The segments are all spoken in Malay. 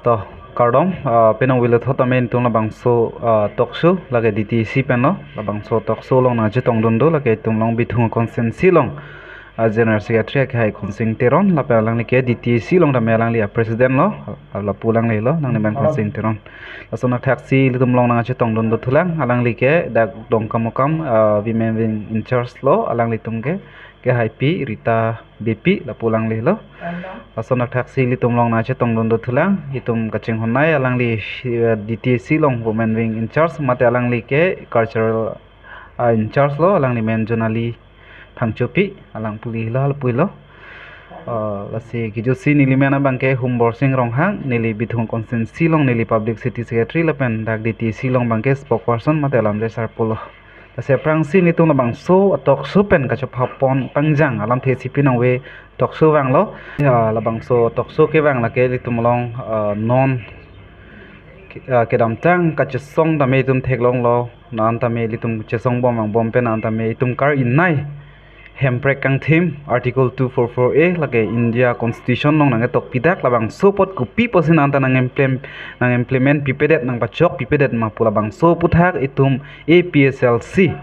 to kardom penang wile thota main tung la bangso toksu lage DTC peno la bangso toksu long na jitong dondo lage tung long bithung consensi long general secretary ke hai consing teron la pelang ni ke DTC long da melang li president lo la pulang le lo nang ni man consing teron la sona taxi litum long na jitong dondo thulang alang li ke da dong kamokam women wing in charge lo alang li tung ke hai pi Rita BP la pulang le lo asona taxi litum long na chetong dondo thulang hitum kaching honai alang li DTC long women wing in charge mate alang li ke cultural in charge lo alang li men jonali phangchopi alang puli lo puilo la si kijosi nilimena bangke humbor sing rong hang nili bithung consensi long nili public city secretary la pen dak DTC long bangke spokesperson mate alam je sarpulo se prangsi ni tung bang so tok su pen ka chop pon pangjang alam the sipi nang we tok su wang lo la bang so tok su ke wang la ke li tum long non ke dam tang ka che song da me tum thek long lo nan ta me li tum che song bom bang bom pen an ta me tum kar in nai hemprek kang thim article 244A lage India constitution nong nang tok pidak labang so pot kupi posin anta nang implement pipedet nang bachok pipedet ma pula bang so puthak itum APSLC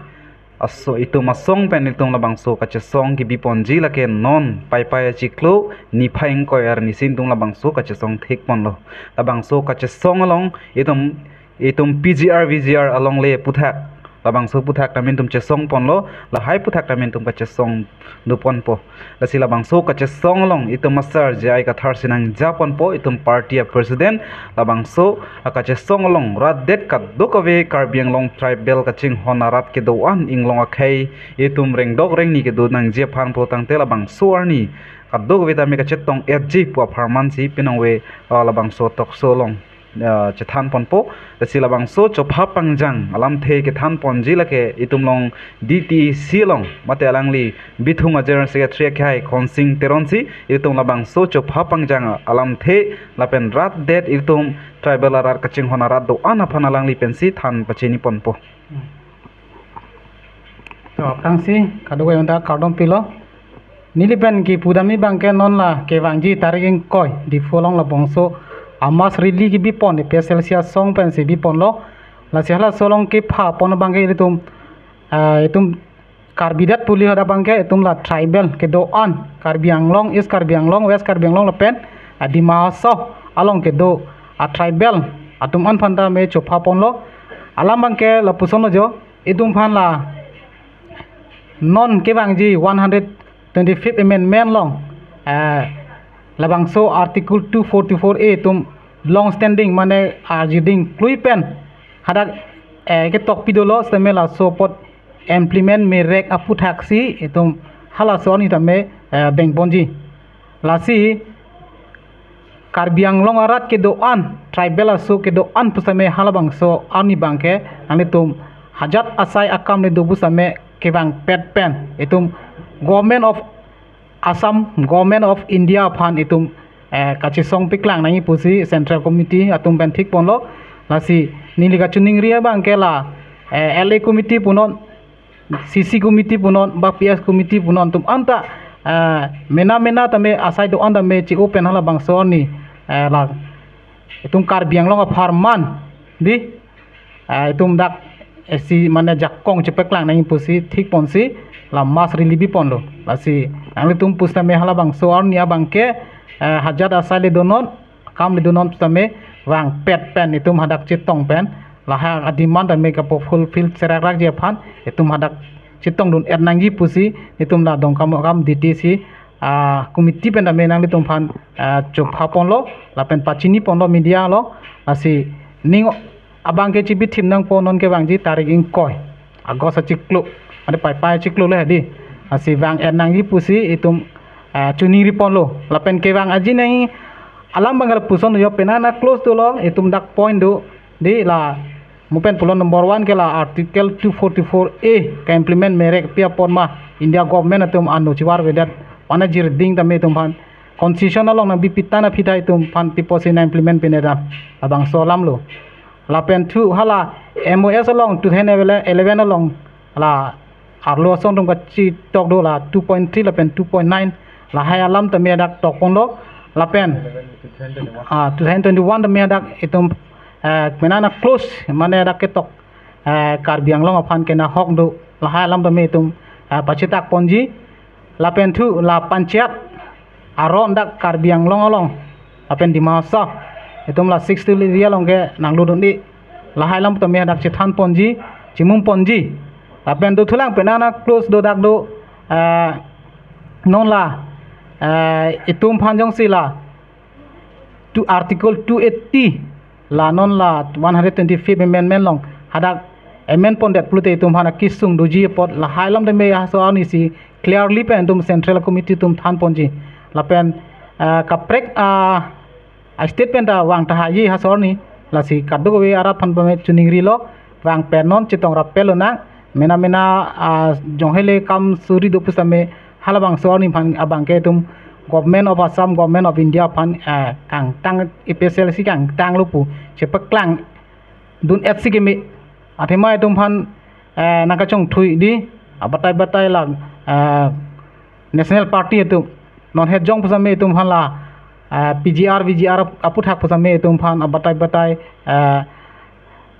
aso itum asong pen itum labang so kache song ki biponji lake non pai chiklo ni phaing ko yar nisin tum labang so kache song thik pon lo labang so kache song along itum PGR VGR along le puthak labang so puthak tamin tum chesong pon lo la hai puthak tamin tum ka chesong du pon po la sila bang so ka chesong long itum master jai ka thar sinang japon po itum party president labang so ka chesong long rat det ka do ka ve karbiang long tribal ka ching honarat ke do an ing long akhai itum reng dok reng ni ke do nang je phan po tang te labang so arni ka do ve ta me ka chetong FG po farman si pinong we labang so tok so long chethan ponpo sila bang so chopha pangjang alam the ke than ponji lake itum long DTC long mate alangli bithunga general secretary khai khonsing teronsi itum labang so chopha pangjang alam the lapen rat det itum tribal arar kaching honarat do ana phanalangli pensi than pacheni ponpo to prangsi kadoi onda kardom pilo nilipen ki pudami bangke non la ke wangji taring koi di folong la bongso amas rili ki bipon pe celsius song pen se bipon lo la sehla solong ki pha pon bangke itum karbidat puli hada bangke itum la tribal ke do an karbianglong is karbianglong west karbianglong la pen adima so along ke do a tribal atum an phanda me chopha pon lo alam bangke la pusono jo itum phan la non ke bangji 125th amendment long labang so article 244A tum long standing mane arjiding kluipen hadak ke tok pidolo semela so pot implement merek apu taxi itum hala so ni tame bank bonji lasi karbiang long arat ke do an tribal so ke do an pusame halabang so ani bangke ani tum hajat asai akam ne dobu same ke bang pet pen itum government of Assam government of India phan itum kachi song piklang nangi pusi central committee atum ben thik ponlo lasi niliga chuning ria bangke la LA committee punon CC committee punon ba PS committee punon tum anta mena tame asai do anda me chi open hala bang so ni la itum karbiang long farman di itum dak si mane jakong chepeklang nangi pusi thik ponsi la mas rilibi ponlo lasi ang tum pusta me hala bang so arnia bangke hajat asale donon kam le donon tame wang pet pen itum hadak chitong pen la ha adiman ta me ka fulfill serak rak je phan itum hadak chitong dun ernangji pusi itum la dong kam DTC committee pen me nang litum phan chop hapon lo la pen pachini ponlo media lo asi ning abangke chibit thim nang ponon ke bangji taring koi agos chiklu ade pai chiklu le di asi wang ernangji pusi itum chuni ripon lo lapen ke wang aji nai alam bangal puson yo penana close to lo itum dak point do di la mupen pulon number 1 ke la article 244A ka implement merek pia porma India government atum anu chiwar wedat pana jir ding ta me tum phan constitution along na bipitana phidai tum phan piposin implement peneda abang solam lo lapen thu hala MOS along 2011 along la arlo song tum ka chi tok do la 2.3 lapen 2.9 la hai alam ta me dak tok pon lo lapen 2021 demi dak itum menana close mana dak ketok Karbi Anglong apan kena hok do lahai lam demi itum pacitak ponji lapen tu la panchayat aron dak Karbi Anglong along lapen di masa itum la 60 dia long ke nang ludun di lahai lam demi dak citan ponji cimum ponji lapen do thulang penana close do dak do non la itum panjang sila to article 280 la non la 125 amendment long hadak amendment pon det plute itum hana kisung doji pot la hailam de me haso ani si clearly pen tum central committee tum than ponji la pen kaprek statement da wang tahayi haso ni la si kaddo we ara than pame chuningri lo wang pen non chitong rapelo na mena jonghele kam suri do pusame halabang so ni phan abangke tum government of Assam government of India phan kang tang ipsl si kang tang lupu chepak klang dun fc ke mi athema tum phan naka chong thui di batai la national party tu non het jong pusame tum phan la pgr aput hak pusame tum phan batai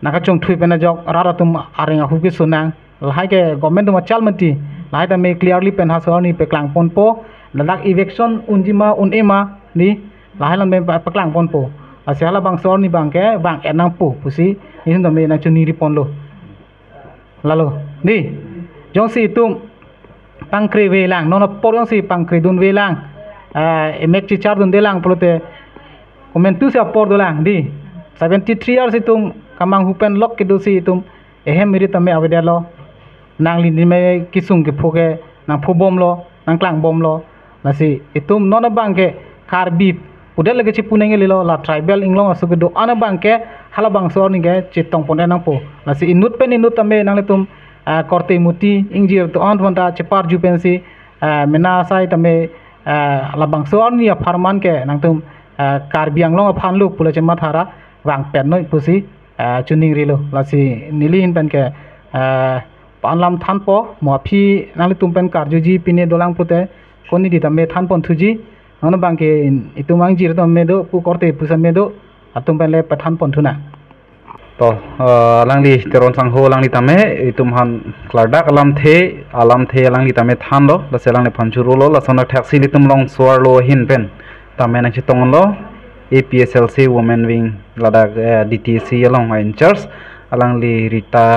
naka chong thui pena jok rara tum arenga hu ke sunang lahai ke government tum chal mati lahai ta me clearly pen ha so ni pe klang pon po ladak eviction unjima unema ni lahai lam be paklang pon po asiala bang sor ni bang ke bang enang pu pusi ni tum me na chuni ripon lo lalu ni jong si tum pangkri welang non por jong si pangkri dun welang emek chi char dun delang polote komentu se por dolang di 73 years itum kamang hupen lok ke do si itum ehem miri tame avedalo nang lin me kisung ke phoke nang phobom lo nang klang bom lo nasi itum nona bangke Karbi udel lagi cipunenge lilo la tribal inglong asuke do ana bangke hala bang sor ni ge chitong pon nang po nasi inut pen inut tame nang letum korte muti ingjir to on wanta chepar ju pensi mena sai tame la bang sor ni farman ke nang tum Karbi Anglong phan lu pula chema thara wang pen noi pusi chuning rilo lasi nilin pen ke panlam than po mo phi nang letum pen karjuji pine dolang pute koni di tame than pon thuji ono bangke itumang jir to medo pu korte pusame do atum pen le pathan pon thuna to langli teron sangho langli tame itum han klardak alam the langli tame than lo la selang le phanchuro lo la sona thaksi litum long swar lo hin pen tame na chitong lo APSLC women wing ladak DTC along in church alangli Rita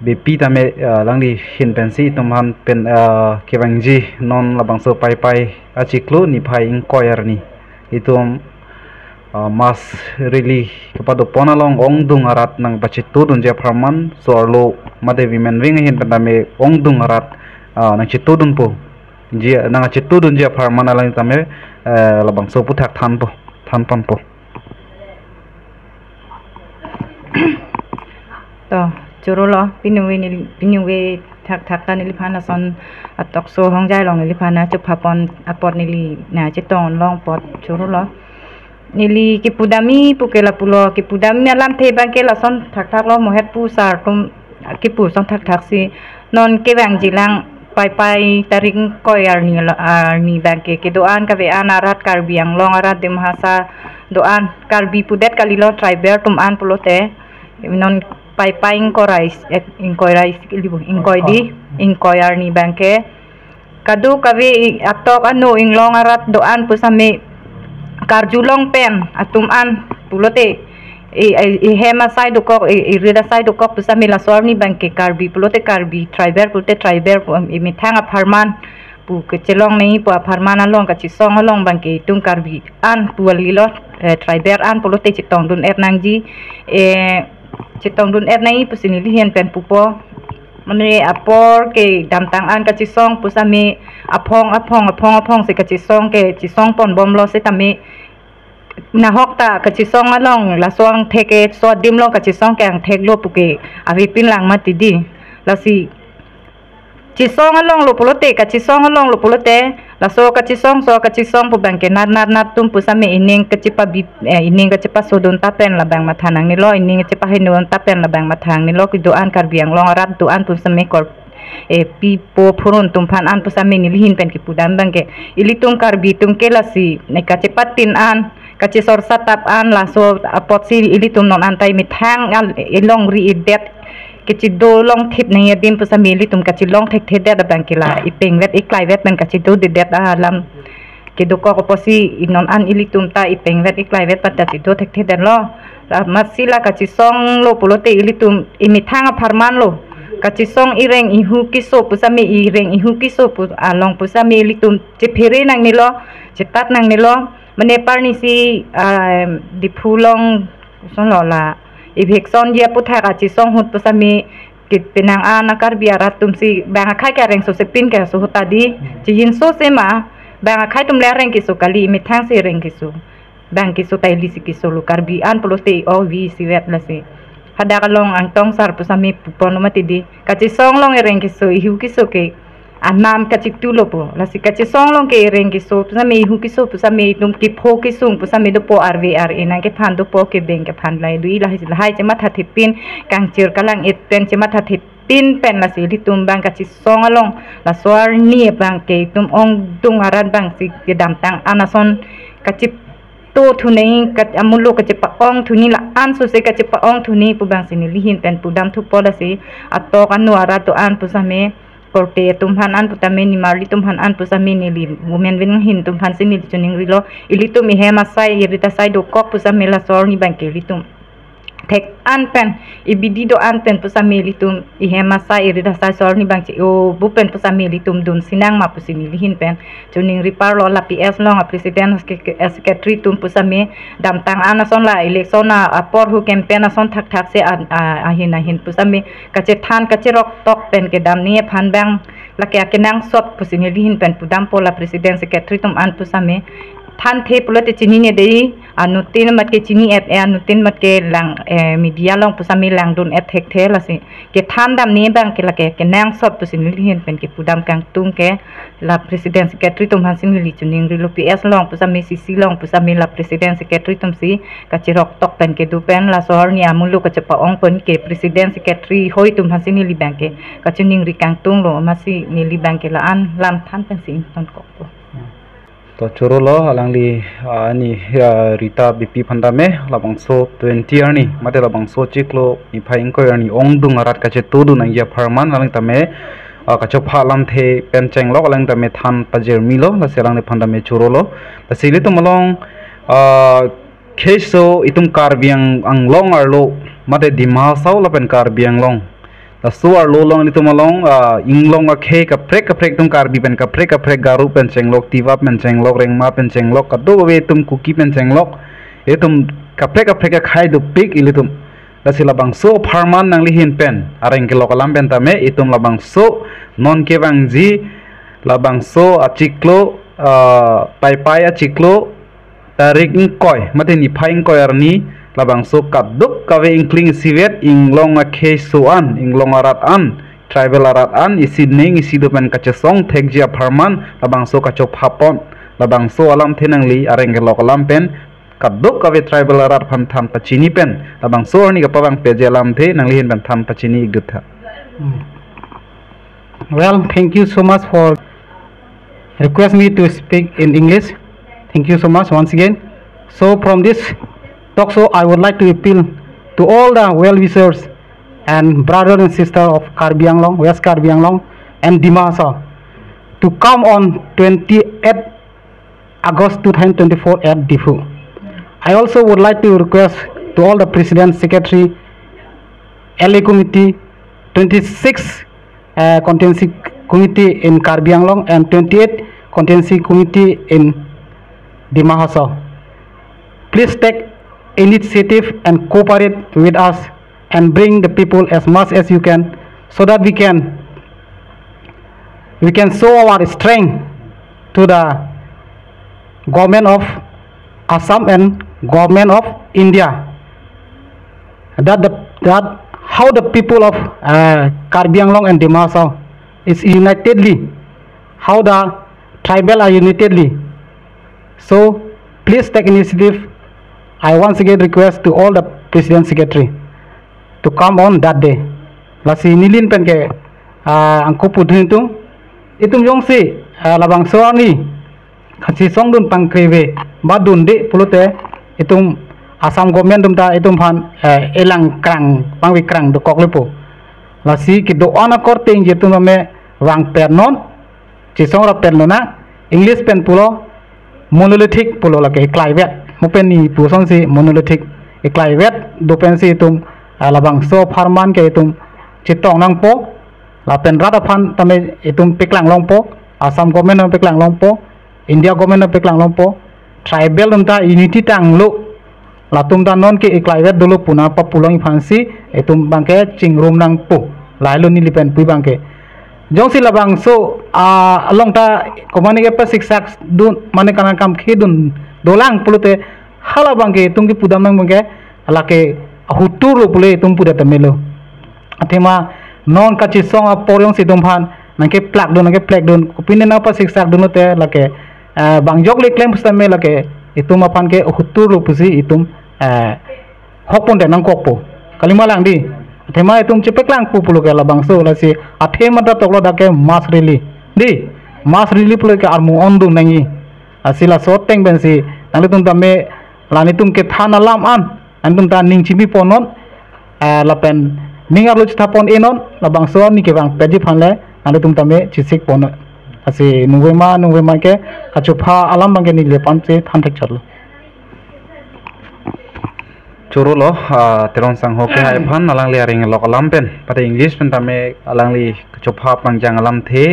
BP tame langli hin pensi tumhan pen kewangji non labang so pai achiklu ni phai inquiry ni itum mas really kepada ponalong ong dung arat nang bachitu dun je pharman sorlo made women wing hin tame ong dung arat nang chitu dun po je nang chitu dun je pharman alang tame labang so puthak than pon po to churolo pinungwe thak ta nili phana son atok so hongjai long nili phana chupapon apot nili na chiton long pot churolo nili kipudami pukela pulo kipudami alam the bangkela son thak lo mohet pu sar tum kipu son thak si non kewang jilang pai taring koyar ni bangke ke doan ka ve anarat Karbi Anglong arat de mahasa doan Karbi pudet kalilo tribal tum an pulote non pai inkoyar ni bangke kadu kavi atok anu inglong arat doan pusame karjulong pen atum an pulote hema sai dukok rida sai dukok pusame la sorni bangke Karbi pulote Karbi tribal pulote tribal imithanga pharman pu kechelong nei pu pharman along ka chisong along bangke tung Karbi an pualilo tribal an pulote chitong dun ernangji chitong dun nai pusini lihen pen pupo mane apor ke damtang an ka chisong pusame apong se ka chisong ke chisong pon bom lo se tame na hokta ka chisong along la song theke so dim lo ka chisong ke ang thek lo puke avi pin lang matidi la si chisong along lo pulote ka chisong along lo pulote la so ka chisong pu bangke nat tum pusame ining ka chipa ining ka chipa sodon tapen la bang mathanang ni lo ining chipa hinun tapen la bang mathang ni lo ki doan Karbi Anglong arat doan pusame kor pipo purun tumpan an pusame nilihin pen ki pudam bangke ilitum karbi tum kelasi ne kacepatin an kace sor satap an la so apot si ilitum non antai mithang al ilong ri idet kici do long thip ne dim pusame ilitum kaci long thek the da bangke la ipeng vet iklai vet men kaci do de det alam keduko ko posi inon an ilitum ta ipeng vet iklai vet pat kaci do thek the den lo masila kaci song lo pulote ilitum imithang parman lo kaci song ireng ihu kiso pusame ireng ihu kiso pu along pusame ilitum cephere nang nilo cetat nang nilo menepar ni si dipulong son lo la ibhekson dia putha kaci song hut pusame kit penang anakar biara tum si banga khai ka reng so sepin ka so tadi cihin so sema banga khai tum lereng kiso kali imithang se reng kiso bang kiso tay lisi kiso lu karbi an polote o vi si wet la si hada kalong ang tong sar pusame pupono matidi kaci song long ereng kiso ihu kiso ke anam kaci tulo po la si kaci song long ke ereng kiso pusame ihu kiso pusame dum ki pho kisung pusame do po RVR ina ke phan do po ke beng ke phan lai dui la hai che matha thipin kang chir kalang et pen che matha thipin pen la si litum bang kaci song along la swar ni bang ke tum ong dung aran bang si ke dam tang anason kaci to thunei kat amulu ka paong thuni la an so se ka paong thuni pu bang sini lihin pen pudam thu pola se atok anu ara to an pusame korte tumhan an putame ni marli tumhan an pusame ni li women wen hin tumhan sini chuning rilo ilitum mi hema sai irita sai do kok pusame la sor ni bang ke litum tek an pen ibidi do an pen pusame litum ihema sai irita sai sor ni bang o bupen pusame litum dun sinang ma pusini lihin pen chuning ripar lo la PS long a president secretary tum pusame dam tang anason la election na apor hu campaign ason thak thak se ahin pusame kache than kache rok tok pen ke dam ni phan bang la ke kenang sot pusini lihin pen pudam pola president secretary tum an pusame than the pulote chini ne dei anutin mat ke chini et anutin mat ke lang media long pusami lang dun et thek the la se ke than dam ne bang ke la ke nang sot pusin lihin pen ke pudam kang tung ke la president secretary tum hansin li chuning ri lo PS long pusami CC long pusami la president secretary tum si ka chirok tok pen ke du pen la sor ni amulu ka chapa ong pen ke president secretary hoi tum hansin li bang ke ka chuning ri kang tung lo masi ni li bang ke la an lam than pen si ton ko to choro lo alang li ani rita BP phandame labangso 20 ani mate labangso chiklo ni phaing ko ani ong dung arat ka che tudu nang ya pharman alang tame ka chok phalam the pen cheng lo alang tame than pajer milo la selang ni phandame choro lo ta sili to malong keso itum karbiang ang long arlo mate dima saw la pen karbiang long la suar lo long itu malong inglong ke ka prek tum karbi pen ka prek garu pen cenglok tiwa pen cenglok rengma pen cenglok kado we tum kuki pen cenglok etum ka prek ka khai du pik ilitum la sila bang so pharman nang lihin pen areng ke lokalam pen tame itum labang so non ke bang ji labang so achiklo pai achiklo tarik ingkoi mate ni phaing koi arni labang so kaduk kawe inkling siwet inglong ke soan inglong arat an tribal arat an ning isi dopen kacesong thekjia pharman labang so kachop hapon labang so alam thenang li areng ke lokalam pen kaduk kawe tribal arat phan tham pachini pen labang so ni kapawang peje alam the nang lihin pen tham pachini igutha. Well, thank you so much for request me to speak in English. Thank you so much once again. So from this talk show, I would like to appeal to all the well-wishers and brothers and sisters of Karbi Anglong, West Karbi Anglong and Dimasa to come on 28 August 2024 at Difu. I also would like to request to all the President, Secretary, LA Committee, 26 Contingency Committee in Karbi Anglong and 28 Contingency Committee in Dimasa. Please take initiative and cooperate with us and bring the people as much as you can so that we can show our strength to the government of Assam and government of India that how the people of Karbi Anglong and Dimasa is unitedly, how the tribal are unitedly. So please take initiative. I once again request to all the President Secretary to come on that day. Lasi nilin pen ke angko pudhin tung itum jong si labang so ni khachi song dun pangkreve badun de pulote itum Assam government dum ta itum phan elang krang pangwi krang do kok lepo la si ki do ana korting je tum me wang per non chi song ra pen lona English pen pulo monolithic pulo la ke klai vet mo pen ni pu song si monolithic e klai vet do pen si itum labang so farman ke itum chitong nang po la pen rata phan tame itum peklang long po Assam government no peklang long po India government no peklang long po tribal dum ta unity tang lo la tum ta non ke iklai vet dulu puna pa pulong fansi itum bangke chingrum nang po lai lo ni lipen pui bangke jong si labang so along ta komani ke pa siksak dun mane kana kam khidun dolang pulute hala bangke tum ki pudam nang bangke ala ke huturu pule tum puda tamelo athema non ka chi song a poryong si tum phan nangke plak dun nangke plak dun kupine na pa siksak dun te la ke bangjok le claim stame la ke itum apan ke huturu pusi itum hokpon de nang kokpo kalima lang di athema itum chepek lang pu pulo ke labang so la si athema ta toklo da ke mas rili di mas rili pulo ke armu ondu nangi asila so teng ben si nang tum ta me lani tum ke thana lam an antum ta ning chimi ponon lapen ningar lu chapon enon labang so ni ke bang peji phanle nang tum ta me chisik pon asi nungwe ma ke kachupha alam bang ke ni le pan se than thek chalo churu lo teron sang ho ke hai phan alang li aring lok alam pen pate English pen tame alang li chopha pangjang alam the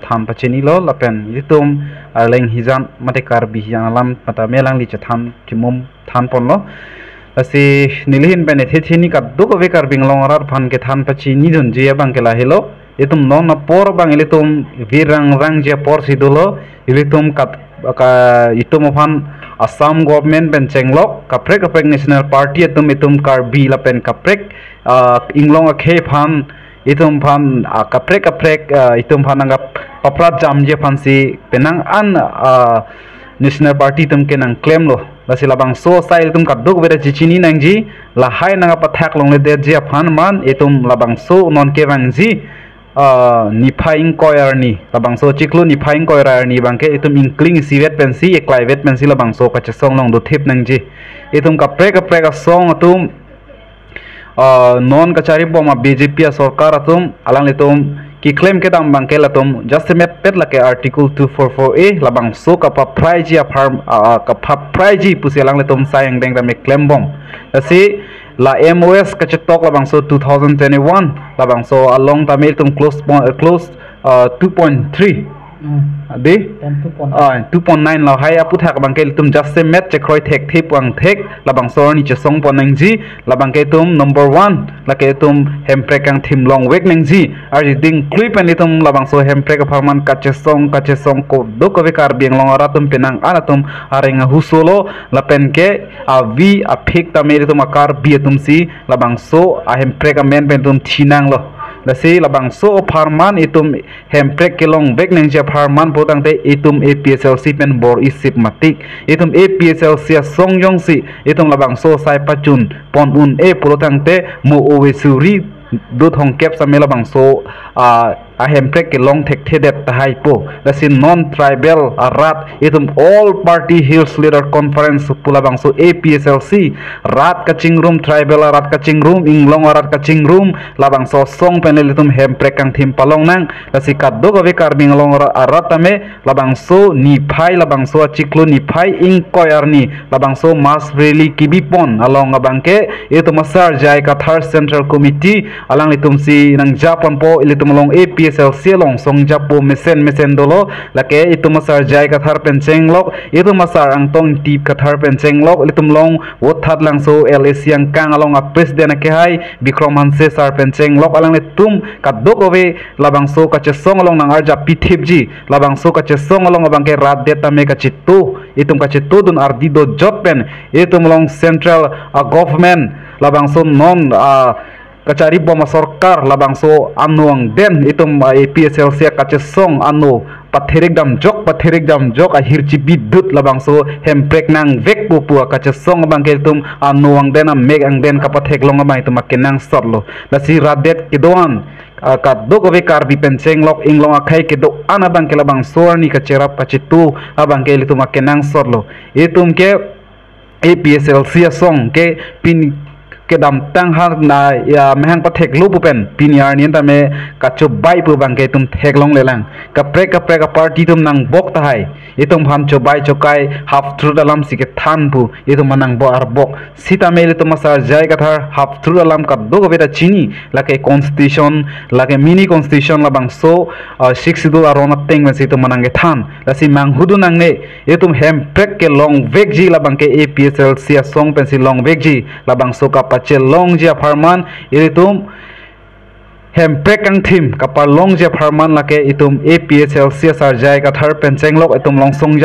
tham pachini lo lapen yitum arleng hizan mate kar bi hian alam patame alang li chatham chimum than pon lo asi nilhin pen the thini ka duk ve kar binglong rar phan ke than pachini dun je bang ke la helo itum non na por bang ilitum virang rang je por sidulo ilitum kat itum phan Assam government ben chenglok kaprek national party itum karbi la pen kaprek inglong a khe phan itum phan kaprek itum phan anga paprat jam je phan si penang an national party tum ke nang claim lo la silabang so sai itum kaduk bere chichini nangji la hai nanga pathak long le de je phan man itum labang so non ke wangji nipaing koyar ni labang so ciklu nipaing koyar ni bangke itum inkling sivet pensi eklai vet pensi labang so kache song long do thip nangji itum kaprek song atum non kachari boma BJP sarkar atum alang itum ki claim ke dam bangke latum just met pet la ke article 244A labang so kapa praiji farm kapa praiji puselang letum sayang deng dam claim bom asi la MOS kacetok labang so 2021 labang so along tamil tum close 2.3 di 2.9 la hai apu thak bangke tum just met che kroi thek thip wang thek labang so ni che song pon nangji labang ke tum number 1 la ke tum hemprek ang thim long wek nangji ar ding clip and tum labang so hemprek farman ka che song ko do ko bekar biang long ara tum penang anatum arenga husolo la pen ke a vi a phik tamel tum akar bi tum si labang so a hemprek men pen tum thinang lo dasi labang so farman itum hemprek kelong bek neng je farman potang te itum APSLC pen bor isip matik itum APSLC song yong si itum labang so sai pachun pon un potang te mo owesuri dut hong kep sa mela bang so a hemprek kelong thek thedet tahai po dasi non tribal rat itum all party hills leader conference pula bang so APSLC rat kaching room tribal rat kaching room inglong rat kaching room labang so song panel itum hemprek kang thim palong nang dasi kaddo gawe karbing long rat tame labang so ni phai labang so chiklo ni phai ing koyarni labang so mas really kibipon along abangke itum asar jai ka third central committee alang itum si nang japon po ilitum long APSLC long song japo mesen dolo lake itum asar jai ka thar penceng lok itum asar ang tong tip ka thar penceng lok ilitum long wothat lang so LAC ang kang along a president ke hai Bikram Hanse sar penceng lok alang itum kadok owe labang so ka chesong along nang arja pithipji labang so ka chesong along abang ke rat data me ka chitu itum ka chitu dun ardido jotpen itum long central government labang so non kacari boma sorkar labang so anuang den itum APSLC kacesong anu patherik dam jok ahirci bidut labang so hemprek nang vek pupu kacesong bang itum anuang den meg ang den kapathek long bang itum makinang sorlo lasi radet kidoan kaddo ko bekar bi penceng lok inglong akai kedo anabang ke labang sorni kacerap kacitu abang ke itum makinang sorlo itum ke APSLC song ke pin ke dam tang har na ya mehang pathek lu pupen pin yar ni tame kachu bai pu bang ke tum thek long lelang ka party tum nang bok tahai itum ham cho bai chokai half through dalam sike than pu itum manang bo ar bok sita mele tum masar jai ka thar half through dalam ka do beta chini lake constitution lake mini constitution la bang so 6 du arona teng men situm manang ge than lasi mang hudu nang ne itum hem prek ke long vegji la bang ke APSLC song pensil long vegji la bang so ka pacel long jia farman iritum hemprek ang thim kapar long jia farman lake itum APSLC sarjai ka thar penceng lok itum long song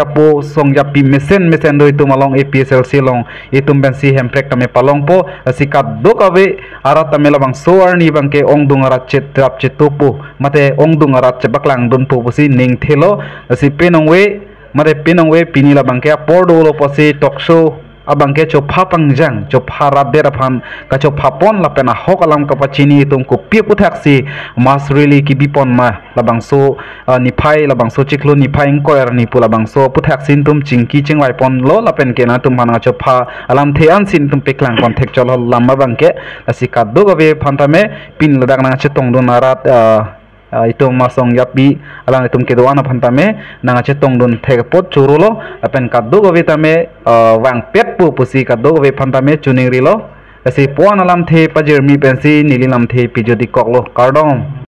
japi mesen do itum along APSLC long itum bensi hemprek tame palong po asikat do kawe arat tame labang soar ni bangke ong dung arat chet trap chetupu mate ong dung arat chebaklang dun pu pusi ning thelo asi penong we mate penong we pini labangke pordo lo posi talk show abang ke cho phapang jang cho pharat der phan ka cho phapon la pena hok alam ka pachini tum ko pi puthaksi mas really ki bipon ma labang so ni phai labang so chiklo ni phai ko er ni pula bang so puthaksin tum chingki chingwai pon lo la pen ke na tum hana cho pha alam the an sin tum peklang kon thek chol lam bang ke asika do gabe phantame pin ladak na che tong do narat itum masong yapi alang itum kedoana phantame nanga chetong dun thekpot churulo apen kaddo gobe tame wang pet pu pusi kaddo gobe phantame chuning rilo asi puan alam the pajir mi pensi nililam the pijodi koklo kardom